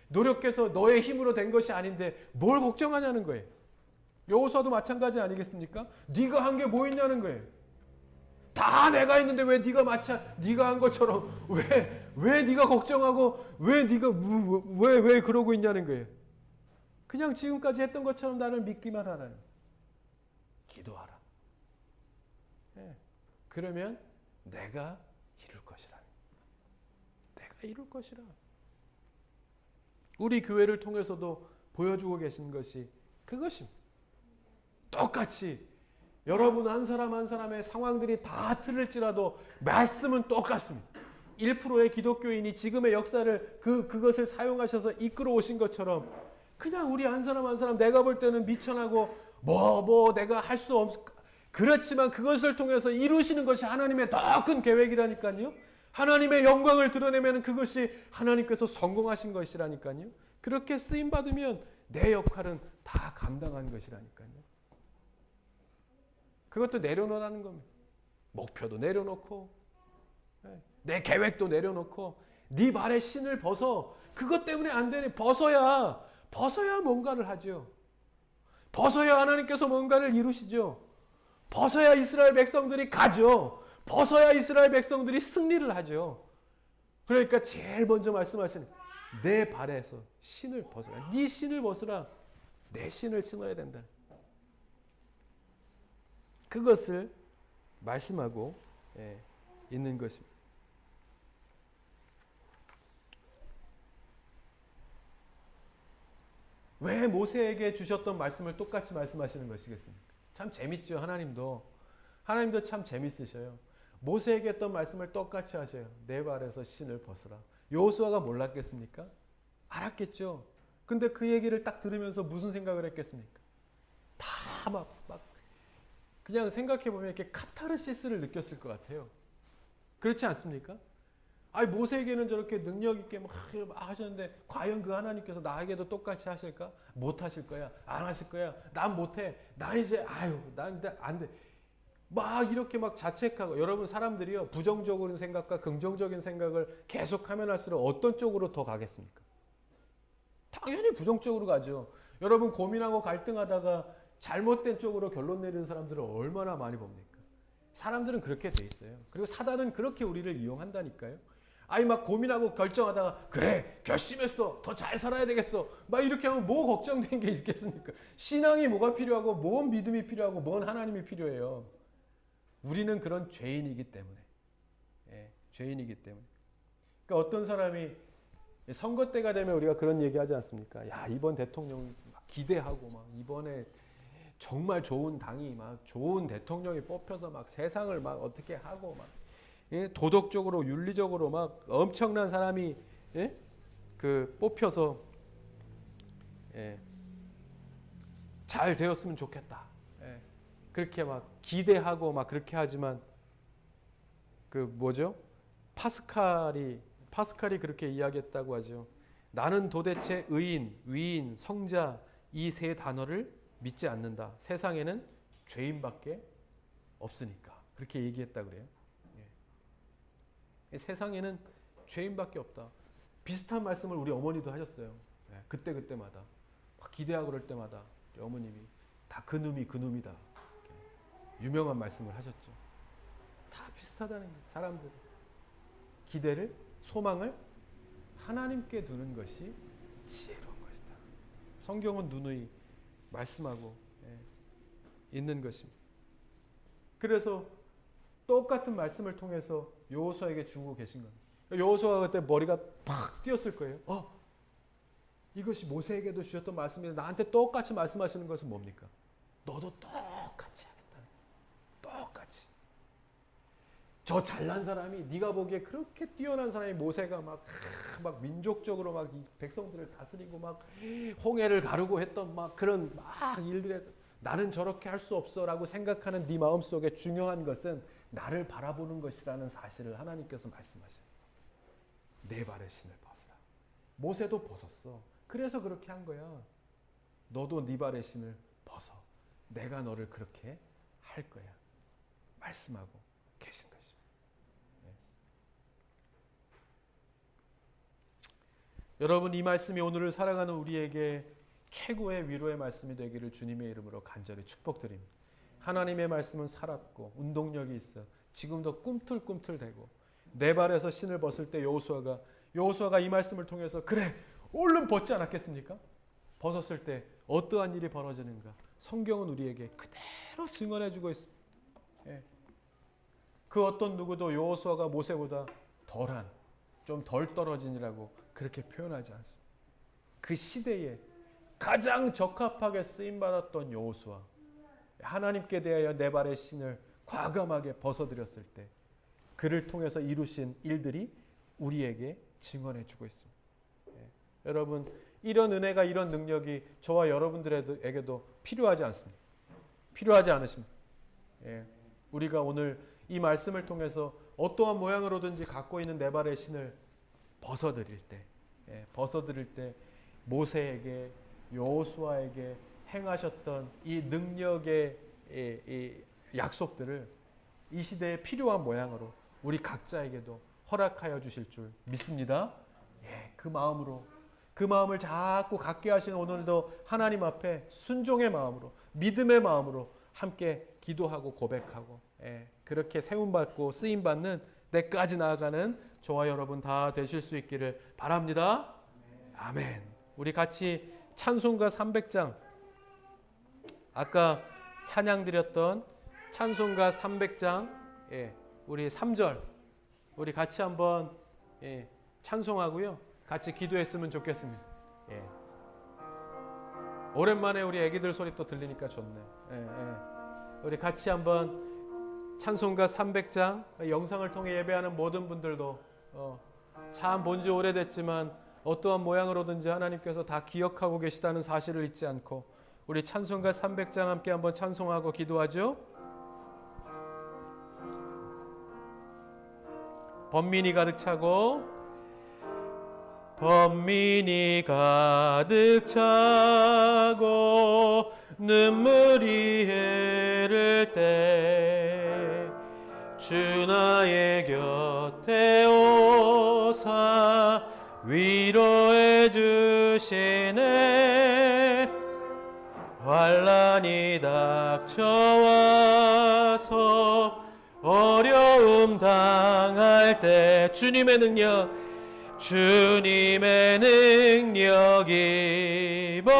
노력해서 너의 힘으로 된 것이 아닌데 뭘 걱정하냐는 거예요. 여호수아도 마찬가지 아니겠습니까? 네가 한 게 뭐 있냐는 거예요. 다 내가 했는데 왜 네가 한 것처럼 왜 네가 걱정하고 왜 네가 왜 그러고 있냐는 거예요. 그냥 지금까지 했던 것처럼 나를 믿기만 하라는. 기도하라. 예. 그러면 내가 이룰 것이라. 내가 이룰 것이라. 우리 교회를 통해서도 보여주고 계신 것이 그것입니다. 똑같이 여러분 한 사람 한 사람의 상황들이 다 틀릴지라도 말씀은 똑같습니다. 1%의 기독교인이 지금의 역사를 그것을 사용하셔서 이끌어 오신 것처럼 그냥 우리 한 사람 한 사람 내가 볼 때는 미천하고 내가 할 수 그렇지만 그것을 통해서 이루시는 것이 하나님의 더 큰 계획이라니까요. 하나님의 영광을 드러내면 그것이 하나님께서 성공하신 것이라니까요. 그렇게 쓰임 받으면 내 역할은 다 감당한 것이라니까요. 그것도 내려놓으라는 겁니다. 목표도 내려놓고 내 계획도 내려놓고 네 발에 신을 벗어. 그것 때문에 안 되니 벗어야 뭔가를 하죠. 벗어야 하나님께서 뭔가를 이루시죠. 벗어야 이스라엘 백성들이 가죠. 벗어야 이스라엘 백성들이 승리를 하죠. 그러니까 제일 먼저 말씀하시는 내 발에서 신을 벗어라. 네 신을 벗으라. 내 신을 신어야 된다. 그것을 말씀하고 있는 것입니다. 왜 모세에게 주셨던 말씀을 똑같이 말씀하시는 것이겠습니까? 참 재밌죠. 하나님도 참 재밌으셔요. 모세에게 했던 말씀을 똑같이 하셔요. 내 발에서 신을 벗으라. 여호수아가 몰랐겠습니까? 알았겠죠. 근데 그 얘기를 딱 들으면서 무슨 생각을 했겠습니까? 다 막 그냥 생각해보면 이렇게 카타르시스를 느꼈을 것 같아요. 그렇지 않습니까? 아니 모세에게는 저렇게 능력 있게 막 하셨는데 과연 그 하나님께서 나에게도 똑같이 하실까? 못 하실 거야. 안 하실 거야. 난 못해. 난 이제 난 안 돼. 막 이렇게 막 자책하고. 여러분 사람들이요 부정적인 생각과 긍정적인 생각을 계속하면 할수록 어떤 쪽으로 더 가겠습니까? 당연히 부정적으로 가죠. 여러분 고민하고 갈등하다가 잘못된 쪽으로 결론 내리는 사람들을 얼마나 많이 봅니까? 사람들은 그렇게 돼 있어요. 그리고 사단은 그렇게 우리를 이용한다니까요. 아니 막 고민하고 결정하다가 그래 결심했어 더 잘 살아야 되겠어 막 이렇게 하면 뭐 걱정된 게 있겠습니까? 신앙이 뭐가 필요하고 뭔 믿음이 필요하고 뭔 하나님이 필요해요. 우리는 그런 죄인이기 때문에 죄인이기 때문에. 그러니까 어떤 사람이 선거 때가 되면 우리가 그런 얘기하지 않습니까? 야 이번 대통령 막 기대하고 막 이번에 정말 좋은 당이 막 좋은 대통령이 뽑혀서 막 세상을 막 어떻게 하고 막 도덕적으로 윤리적으로 막 엄청난 사람이 뽑혀서 잘 되었으면 좋겠다. 그렇게 막 기대하고 막 그렇게 하지만 파스칼이 그렇게 이야기했다고 하죠. 나는 도대체 의인, 위인, 성자 이 세 단어를 믿지 않는다. 세상에는 죄인밖에 없으니까. 그렇게 얘기했다 그래요. 세상에는 죄인밖에 없다. 비슷한 말씀을 우리 어머니도 하셨어요. 그때마다 막 기대하고 그럴 때마다 우리 어머님이 다 그놈이다. 유명한 말씀을 하셨죠. 다 비슷하다는 거예요. 사람들 기대를 소망을 하나님께 두는 것이 지혜로운 것이다. 성경은 누누이 말씀하고 있는 것입니다. 그래서 똑같은 말씀을 통해서 여호수아에게 주고 계신 겁니다. 여호수아가 그때 머리가 팍 뛰었을 거예요. 이것이 모세에게도 주셨던 말씀인데 나한테 똑같이 말씀하시는 것은 뭡니까? 너도 똑같이 하겠다. 똑같이. 저 잘난 사람이 네가 보기에 그렇게 뛰어난 사람이 모세가 막 민족적으로 막 이 백성들을 다스리고 막 홍해를 가르고 했던 막 그런 막 일들에 나는 저렇게 할 수 없어라고 생각하는 네 마음속에 중요한 것은 나를 바라보는 것이라는 사실을 하나님께서 말씀하셔요. 내 발에 신을 벗으라. 모세도 벗었어. 그래서 그렇게 한 거야. 너도 네 발에 신을 벗어. 내가 너를 그렇게 할 거야. 말씀하고 계신 것입니다. 여러분 이 말씀이 오늘을 살아가는 우리에게 최고의 위로의 말씀이 되기를 주님의 이름으로 간절히 축복드립니다. 하나님의 말씀은 살았고 운동력이 있어 지금도 꿈틀꿈틀대고 내 발에서 신을 벗을 때 여호수아가 이 말씀을 통해서 그래 얼른 벗지 않았겠습니까? 벗었을 때 어떠한 일이 벌어지는가? 성경은 우리에게 그대로 증언해주고 있습니다. 예. 그 어떤 누구도 여호수아가 모세보다 덜한, 좀 덜 떨어진이라고 그렇게 표현하지 않습니다. 그 시대에 가장 적합하게 쓰임받았던 여호수아, 하나님께 대하여 네 발의 신을 과감하게 벗어드렸을 때 그를 통해서 이루신 일들이 우리에게 증언해주고 있습니다. 예. 여러분, 이런 은혜가, 이런 능력이 저와 여러분들에게도 필요하지 않습니다. 필요하지 않으십니다. 예. 우리가 오늘 이 말씀을 통해서 어떠한 모양으로든지 갖고 있는 네 발의 신을 벗어드릴 때, 벗어드릴 때 모세에게, 여호수아에게 행하셨던 이 능력의 이 약속들을 이 시대에 필요한 모양으로 우리 각자에게도 허락하여 주실 줄 믿습니다. 예, 그 마음으로, 그 마음을 자꾸 갖게 하신 오늘도 하나님 앞에 순종의 마음으로, 믿음의 마음으로 함께 기도하고 고백하고, 그렇게 세움받고 쓰임받는 때까지 나아가는 저와 여러분 다 되실 수 있기를 바랍니다. 아멘. 우리 같이 찬송가 300장, 아까 찬양 드렸던 찬송가 300장, 우리 3절 우리 같이 한번 찬송하고요, 같이 기도했으면 좋겠습니다. 오랜만에 우리 애기들 소리 또 들리니까 좋네. 우리 같이 한번 찬송가 300장, 영상을 통해 예배하는 모든 분들도 참 본지 오래됐지만 어떠한 모양으로든지 하나님께서 다 기억하고 계시다는 사실을 잊지 않고 우리 찬송가 300장 함께 한번 찬송하고 기도하죠. 번민이 가득 차고, 번민이 가득 차고 눈물이 흐를 때 주 나의 곁에 오사 위로해 주시네. 환난이 닥쳐와서 어려움 당할 때 주님의 능력, 주님의 능력 입어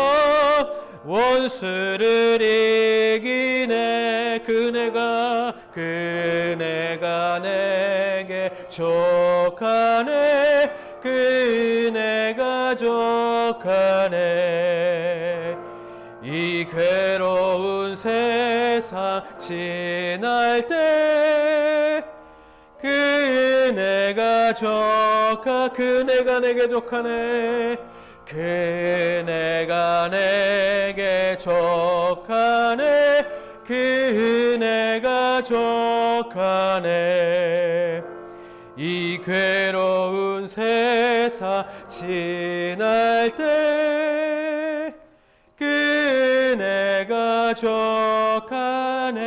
원수를 이기네. 그네가 내게 족하네. 그네가 족하네. 이 괴로운 세상 지날 때 그네가 내게 족하네. 그네가 내게 족하네. 그네가 족하네. 이 괴로운 세상 지날 때 그네가 족하네.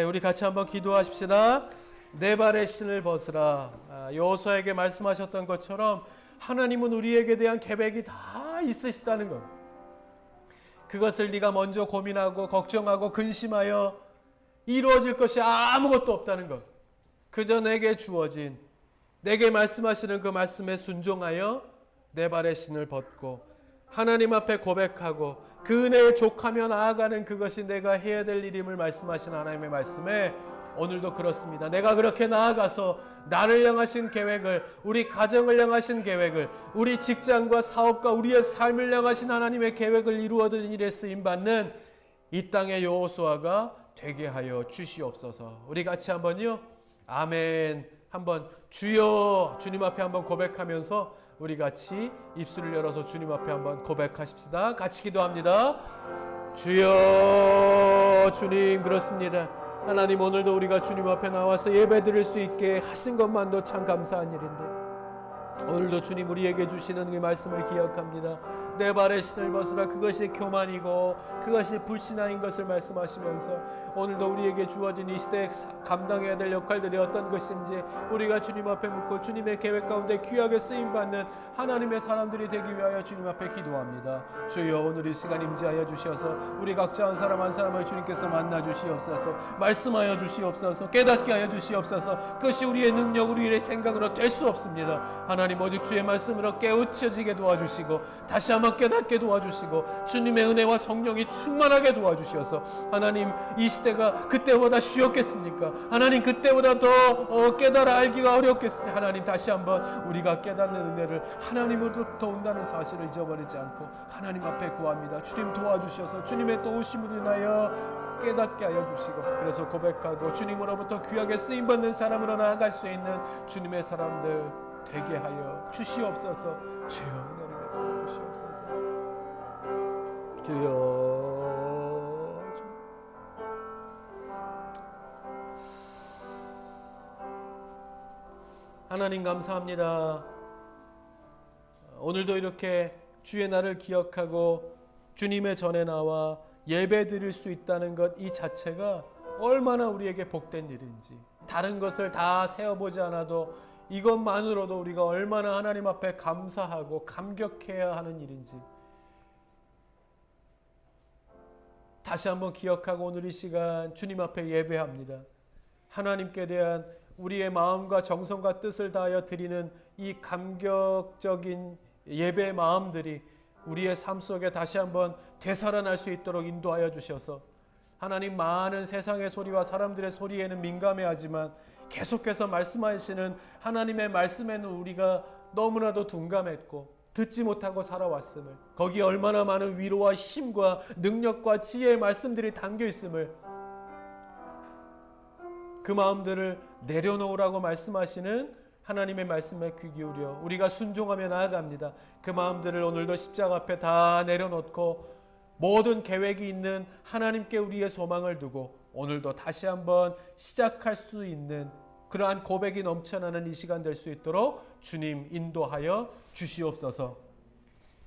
우리 같이 한번 기도하십시다. 네 발의 신을 벗으라. 여호수아에게 말씀하셨던 것처럼 하나님은 우리에게 대한 계획이 다 있으시다는 것, 그것을 네가 먼저 고민하고 걱정하고 근심하여 이루어질 것이 아무것도 없다는 것, 그저 내게 주어진, 내게 말씀하시는 그 말씀에 순종하여 네 발의 신을 벗고 하나님 앞에 고백하고 그 은혜에 족하며 나아가는 그것이 내가 해야 될 일임을 말씀하신 하나님의 말씀에 오늘도 그렇습니다. 내가 그렇게 나아가서 나를 향하신 계획을, 우리 가정을 향하신 계획을, 우리 직장과 사업과 우리의 삶을 향하신 하나님의 계획을 이루어드는 일에 쓰임받는 이 땅의 여호수아가 되게 하여 주시옵소서. 우리 같이 한번요, 아멘, 한번 주여, 주님 앞에 한번 고백하면서 우리 같이 입술을 열어서 주님 앞에 한번 고백하십시다. 같이 기도합니다. 주여, 주님, 그렇습니다. 하나님, 오늘도 우리가 주님 앞에 나와서 예배 드릴 수 있게 하신 것만도 참 감사한 일인데 오늘도 주님 우리에게 주시는 그 말씀을 기억합니다. 내 발의 신을 벗으라. 그것이 교만이고 그것이 불신앙인 것을 말씀하시면서 오늘도 우리에게 주어진 이 시대에 감당해야 될 역할들이 어떤 것인지 우리가 주님 앞에 묻고 주님의 계획 가운데 귀하게 쓰임받는 하나님의 사람들이 되기 위하여 주님 앞에 기도합니다. 주여, 오늘 이 시간 임재하여 주셔서 우리 각자 한 사람 한 사람을 주님께서 만나 주시옵소서. 말씀하여 주시옵소서. 깨닫게 하여 주시옵소서. 그것이 우리의 능력, 우리의 생각으로 될 수 없습니다. 하나님 하나님 오직 주의 말씀으로 깨우쳐지게 도와주시고 다시 한번 깨닫게 도와주시고 주님의 은혜와 성령이 충만하게 도와주셔서 하나님 이 시대가 그때보다 쉬웠겠습니까? 하나님 그때보다 더 깨달아 알기가 어렵겠습니까? 하나님 다시 한번 우리가 깨닫는 은혜를 하나님으로부터 온다는 사실을 잊어버리지 않고 하나님 앞에 구합니다. 주님 도와주셔서 주님의 또 오심으로 인하여 깨닫게 하여 주시고 그래서 고백하고 주님으로부터 귀하게 쓰임받는 사람으로 나아갈 수 있는 주님의 사람들 되게 하여 주시옵소서. 주여 은혜를 베풀어 주시옵소서. 주여 하나님 감사합니다. 오늘도 이렇게 주의 날을 기억하고 주님의 전에 나와 예배 드릴 수 있다는 것 이 자체가 얼마나 우리에게 복된 일인지 다른 것을 다 세어보지 않아도 이것만으로도 우리가 얼마나 하나님 앞에 감사하고 감격해야 하는 일인지 다시 한번 기억하고 오늘 이 시간 주님 앞에 예배합니다. 하나님께 대한 우리의 마음과 정성과 뜻을 다하여 드리는 이 감격적인 예배의 마음들이 우리의 삶 속에 다시 한번 되살아날 수 있도록 인도하여 주셔서 하나님 많은 세상의 소리와 사람들의 소리에는 민감해하지만 계속해서 말씀하시는 하나님의 말씀에는 우리가 너무나도 둔감했고 듣지 못하고 살아왔음을 거기에 얼마나 많은 위로와 힘과 능력과 지혜의 말씀들이 담겨 있음을 그 마음들을 내려놓으라고 말씀하시는 하나님의 말씀에 귀 기울여 우리가 순종하며 나아갑니다. 그 마음들을 오늘도 십자가 앞에 다 내려놓고 모든 계획이 있는 하나님께 우리의 소망을 두고 오늘도 다시 한번 시작할 수 있는 그러한 고백이 넘쳐나는 이 시간 될 수 있도록 주님 인도하여 주시옵소서.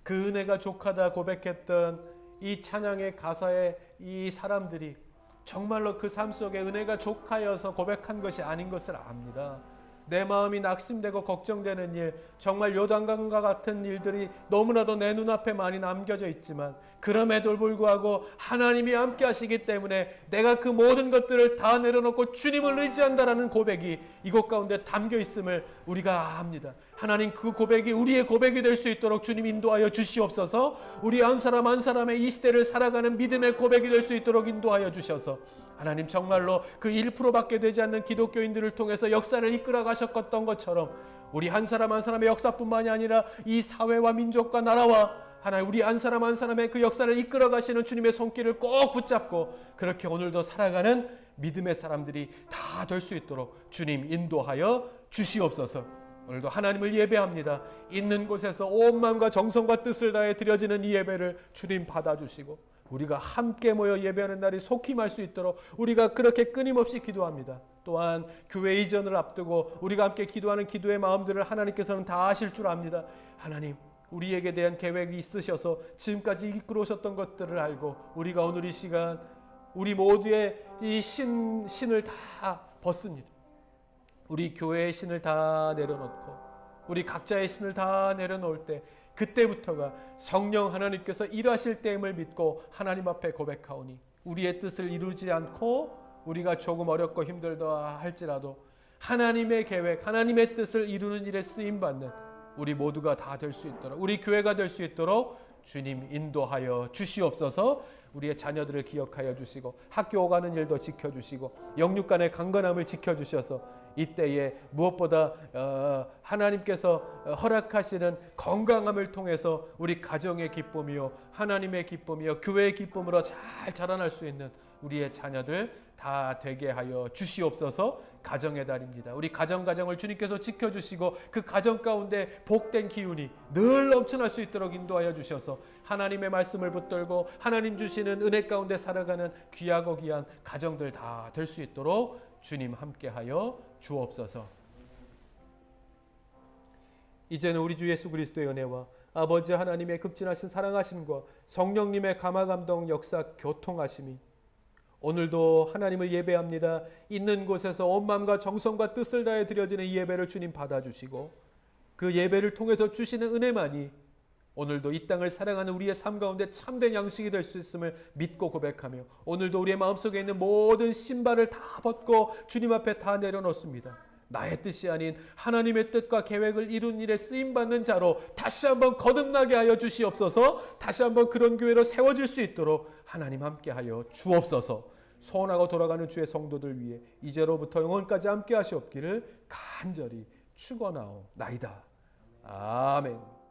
그 은혜가 족하다 고백했던 이 찬양의 가사의 이 사람들이 정말로 그 삶 속에 은혜가 족하여서 고백한 것이 아닌 것을 압니다. 내 마음이 낙심되고 걱정되는 일, 정말 요단강과 같은 일들이 너무나도 내 눈앞에 많이 남겨져 있지만 그럼에도 불구하고 하나님이 함께 하시기 때문에 내가 그 모든 것들을 다 내려놓고 주님을 의지한다라는 고백이 이곳 가운데 담겨 있음을 우리가 압니다. 하나님 그 고백이 우리의 고백이 될 수 있도록 주님 인도하여 주시옵소서. 우리 한 사람 한 사람의 이 시대를 살아가는 믿음의 고백이 될 수 있도록 인도하여 주셔서 하나님 정말로 그 1%밖에 되지 않는 기독교인들을 통해서 역사를 이끌어 가셨던 것처럼 우리 한 사람 한 사람의 역사뿐만이 아니라 이 사회와 민족과 나라와 하나님 우리 한 사람 한 사람의 그 역사를 이끌어 가시는 주님의 손길을 꼭 붙잡고 그렇게 오늘도 살아가는 믿음의 사람들이 다 될 수 있도록 주님 인도하여 주시옵소서. 오늘도 하나님을 예배합니다. 있는 곳에서 온 마음과 정성과 뜻을 다해 드려지는 이 예배를 주님 받아주시고 우리가 함께 모여 예배하는 날이 속히 말 수 있도록 우리가 그렇게 끊임없이 기도합니다. 또한 교회 이전을 앞두고 우리가 함께 기도하는 기도의 마음들을 하나님께서는 다 아실 줄 압니다. 하나님 우리에게 대한 계획이 있으셔서 지금까지 이끌어 오셨던 것들을 알고 우리가 오늘 이 시간 우리 모두의 이 신을 다 벗습니다. 우리 교회의 신을 다 내려놓고 우리 각자의 신을 다 내려놓을 때 그때부터가 성령 하나님께서 일하실 때임을 믿고 하나님 앞에 고백하오니 우리의 뜻을 이루지 않고 우리가 조금 어렵고 힘들다 할지라도 하나님의 계획, 하나님의 뜻을 이루는 일에 쓰임받는 우리 모두가 다 될 수 있도록 우리 교회가 될 수 있도록 주님 인도하여 주시옵소서. 우리의 자녀들을 기억하여 주시고 학교 가는 일도 지켜주시고 영육간의 강건함을 지켜주셔서 이때에 무엇보다 하나님께서 허락하시는 건강함을 통해서 우리 가정의 기쁨이요 하나님의 기쁨이요 교회의 기쁨으로 잘 자라날 수 있는 우리의 자녀들 다 되게 하여 주시옵소서. 가정의 달입니다. 우리 가정을 주님께서 지켜주시고 그 가정 가운데 복된 기운이 늘 넘쳐날 수 있도록 인도하여 주셔서 하나님의 말씀을 붙들고 하나님 주시는 은혜 가운데 살아가는 귀하고 귀한 가정들 다 될 수 있도록 주님 함께하여 주옵소서. 이제는 우리 주 예수 그리스도의 은혜와 아버지 하나님의 극진하신 사랑하심과 성령님의 감화감동 역사 교통하심이 오늘도 하나님을 예배합니다. 있는 곳에서 온 마음과 정성과 뜻을 다해 드려지는 이 예배를 주님 받아주시고 그 예배를 통해서 주시는 은혜만이 오늘도 이 땅을 사랑하는 우리의 삶 가운데 참된 양식이 될 수 있음을 믿고 고백하며 오늘도 우리의 마음속에 있는 모든 신발을 다 벗고 주님 앞에 다 내려놓습니다. 나의 뜻이 아닌 하나님의 뜻과 계획을 이룬 일에 쓰임받는 자로 다시 한번 거듭나게 하여 주시옵소서. 다시 한번 그런 교회로 세워질 수 있도록 하나님 함께 하여 주옵소서. 소원하고 돌아가는 주의 성도들 위해 이제로부터 영원까지 함께 하시옵기를 간절히 축원하옵나이다. 아멘.